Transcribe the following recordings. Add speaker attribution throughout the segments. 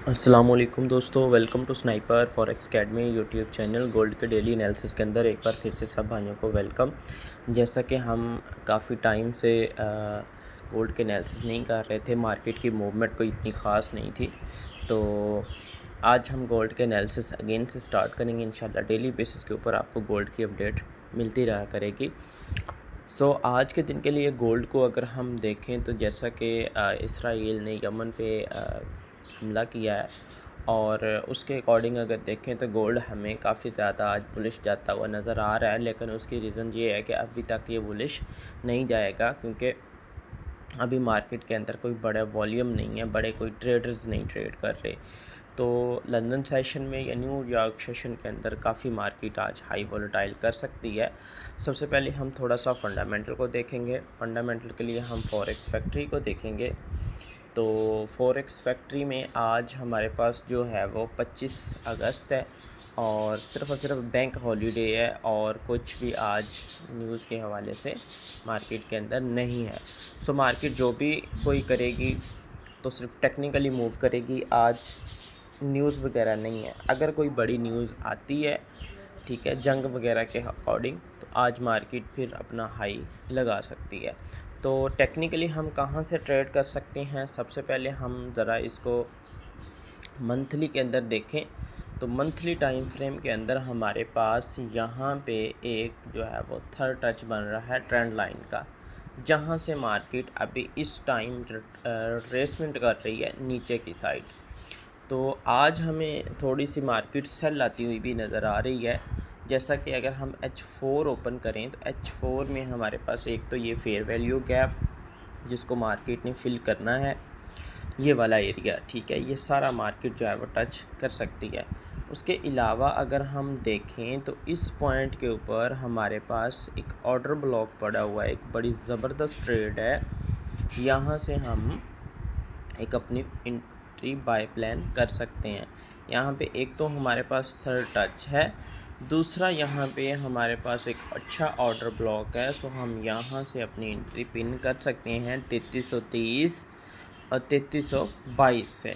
Speaker 1: अस्सलामुअलैकुम दोस्तों, welcome to sniper forex academy YouTube channel. Gold के डेली एनालिसिस के अंदर एक बार फिर से सब भाइयों को वेलकम। जैसा कि हम काफ़ी टाइम से गोल्ड के एनालिसिस नहीं कर रहे थे, मार्केट की मूवमेंट कोई इतनी ख़ास नहीं थी, तो आज हम गोल्ड के एनालिसिस अगेन से स्टार्ट करेंगे इंशाल्लाह। डेली बेसिस के ऊपर आपको गोल्ड की अपडेट मिलती रहा करेगी। आज के दिन के लिए गोल्ड को अगर हम देखें तो जैसा कि इसराइल ने यमन पे हमला किया है, और उसके अकॉर्डिंग अगर देखें तो गोल्ड हमें काफ़ी ज़्यादा आज बुलिश जाता हुआ नज़र आ रहा है। लेकिन उसकी रीज़न ये है कि अभी तक ये बुलिश नहीं जाएगा, क्योंकि अभी मार्केट के अंदर कोई बड़ा वॉल्यूम नहीं है, बड़े कोई ट्रेडर्स नहीं ट्रेड कर रहे। तो लंदन सेशन में या न्यूयॉर्क सेशन के अंदर काफ़ी मार्केट आज हाई वोलेटाइल कर सकती है। सबसे पहले हम थोड़ा सा फंडामेंटल को देखेंगे। फंडामेंटल के लिए हम फॉरेक्स फैक्ट्री को देखेंगे। तो फॉरेक्स फैक्ट्री में आज हमारे पास जो है वो 25 अगस्त है, और सिर्फ बैंक हॉलीडे है, और कुछ भी आज न्यूज़ के हवाले से मार्केट के अंदर नहीं है। मार्केट जो भी कोई करेगी तो सिर्फ टेक्निकली मूव करेगी। आज न्यूज़ वगैरह नहीं है। अगर कोई बड़ी न्यूज़ आती है, ठीक है, जंग वगैरह के अकॉर्डिंग, तो आज मार्केट फिर अपना हाई लगा सकती है। तो टेक्निकली हम कहाँ से ट्रेड कर सकते हैं? सबसे पहले हम ज़रा इसको मंथली के अंदर देखें। तो मंथली टाइम फ्रेम के अंदर हमारे पास यहाँ पे एक जो है वो थर्ड टच बन रहा है ट्रेंड लाइन का, जहाँ से मार्केट अभी इस टाइम ट्रेसमेंट कर रही है नीचे की साइड। तो आज हमें थोड़ी सी मार्केट सेल आती हुई भी नज़र आ रही है। जैसा कि अगर हम H4 ओपन करें तो H4 में हमारे पास एक तो ये फेयर वैल्यू गैप जिसको मार्केट ने फिल करना है, ये वाला एरिया, ठीक है, ये सारा मार्केट जो है वो टच कर सकती है। उसके अलावा अगर हम देखें तो इस पॉइंट के ऊपर हमारे पास एक ऑर्डर ब्लॉक पड़ा हुआ है, एक बड़ी ज़बरदस्त ट्रेड है। यहाँ से हम एक अपनी एंट्री बाय प्लान कर सकते हैं। यहाँ पे एक तो हमारे पास थर्ड टच है, दूसरा यहाँ पे हमारे पास एक अच्छा ऑर्डर ब्लॉक है। हम यहाँ से अपनी एंट्री पिन कर सकते हैं 3330 और 3322 से।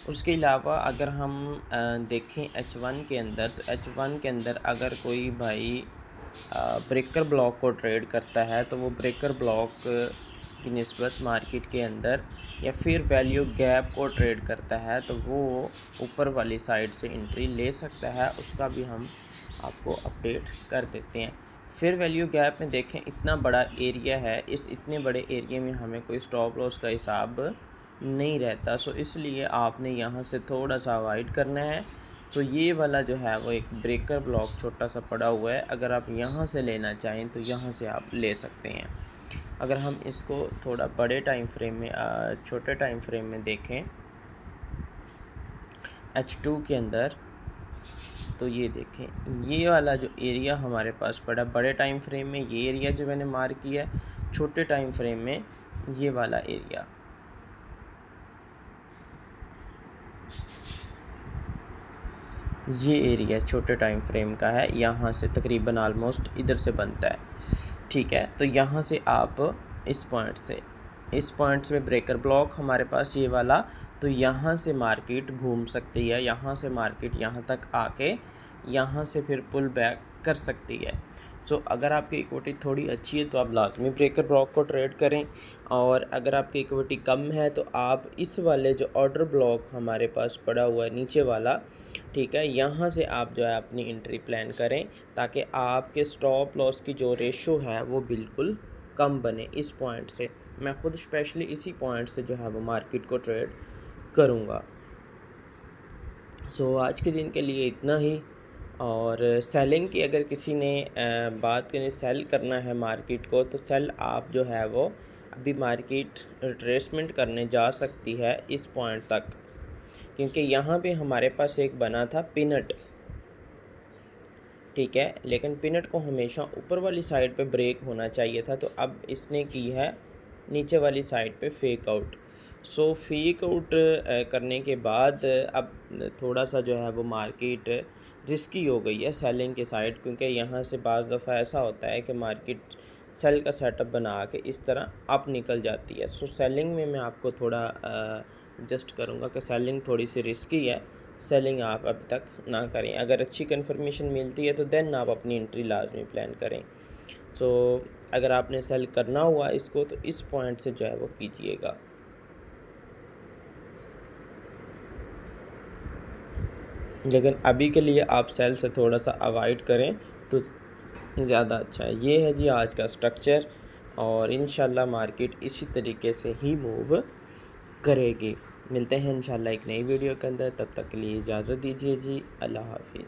Speaker 1: उसके अलावा अगर हम देखें H1 के अंदर, तो H1 के अंदर अगर कोई भाई ब्रेकर ब्लॉक को ट्रेड करता है तो वो ब्रेकर ब्लॉक की निस्बत मार्केट के अंदर या फिर वैल्यू गैप को ट्रेड करता है तो वो ऊपर वाली साइड से एंट्री ले सकता है। उसका भी हम आपको अपडेट कर देते हैं। फिर वैल्यू गैप में देखें, इतना बड़ा एरिया है, इस इतने बड़े एरिया में हमें कोई स्टॉप लॉस का हिसाब नहीं रहता। इसलिए आपने यहाँ से थोड़ा सा अवॉइड करना है। ये वाला जो है वो एक ब्रेकर ब्लॉक छोटा सा पड़ा हुआ है, अगर आप यहाँ से लेना चाहें तो यहाँ से आप ले सकते हैं। अगर हम इसको थोड़ा बड़े टाइम फ्रेम में छोटे टाइम फ्रेम में देखें H2 के अंदर, तो ये देखें, ये वाला जो एरिया हमारे पास पड़ा बड़े टाइम फ्रेम में, ये एरिया जो मैंने मार्क किया है, छोटे टाइम फ्रेम में ये वाला एरिया, ये एरिया छोटे टाइम फ्रेम का है, यहाँ से तकरीबन आलमोस्ट इधर से बनता है, ठीक है। तो यहाँ से आप इस पॉइंट से ब्रेकर ब्लॉक हमारे पास ये वाला, तो यहाँ से मार्केट घूम सकती है, यहाँ से मार्केट यहाँ तक आके यहाँ से फिर पुल बैक कर सकती है। अगर आपकी इक्विटी थोड़ी अच्छी है तो आप लाजमी ब्रेकर ब्लॉक को ट्रेड करें, और अगर आपकी इक्विटी कम है तो आप इस वाले जो ऑर्डर ब्लॉक हमारे पास पड़ा हुआ है नीचे वाला, ठीक है, यहाँ से आप जो है अपनी एंट्री प्लान करें, ताकि आपके स्टॉप लॉस की जो रेशो है वो बिल्कुल कम बने। इस पॉइंट से मैं खुद स्पेशली इसी पॉइंट से जो है वो मार्केट को ट्रेड करूँगा। आज के दिन के लिए इतना ही। और सेलिंग की अगर किसी ने बात करें, सेल करना है मार्केट को, तो सेल आप जो है वो अभी मार्केट रिट्रेसमेंट करने जा सकती है इस पॉइंट तक, क्योंकि यहाँ पे हमारे पास एक बना था पिनट, ठीक है, लेकिन पिनट को हमेशा ऊपर वाली साइड पे ब्रेक होना चाहिए था, तो अब इसने की है नीचे वाली साइड पे फेक आउट। फेक आउट करने के बाद अब थोड़ा सा जो है वो मार्केट रिस्की हो गई है सेलिंग के साइड, क्योंकि यहाँ से बाज़ दफ़ा ऐसा होता है कि मार्केट सेल का सेटअप बना के इस तरह अप निकल जाती है। सेलिंग में मैं आपको थोड़ा सजेस्ट करूँगा कि सेलिंग थोड़ी सी रिस्की है, सेलिंग आप अभी तक ना करें। अगर अच्छी कंफर्मेशन मिलती है तो देन आप अपनी एंट्री लाजमी प्लान करें। सो अगर आपने सेल करना हुआ इसको तो इस पॉइंट से जो है वो कीजिएगा। लेकिन अभी के लिए आप सेल से थोड़ा सा अवॉइड करें तो ज़्यादा अच्छा है। ये है जी आज का स्ट्रक्चर, और इंशाल्लाह मार्केट इसी तरीके से ही मूव करेगी। मिलते हैं इंशाल्लाह एक नई वीडियो के अंदर, तब तक के लिए इजाज़त दीजिए जी। अल्लाह हाफिज़।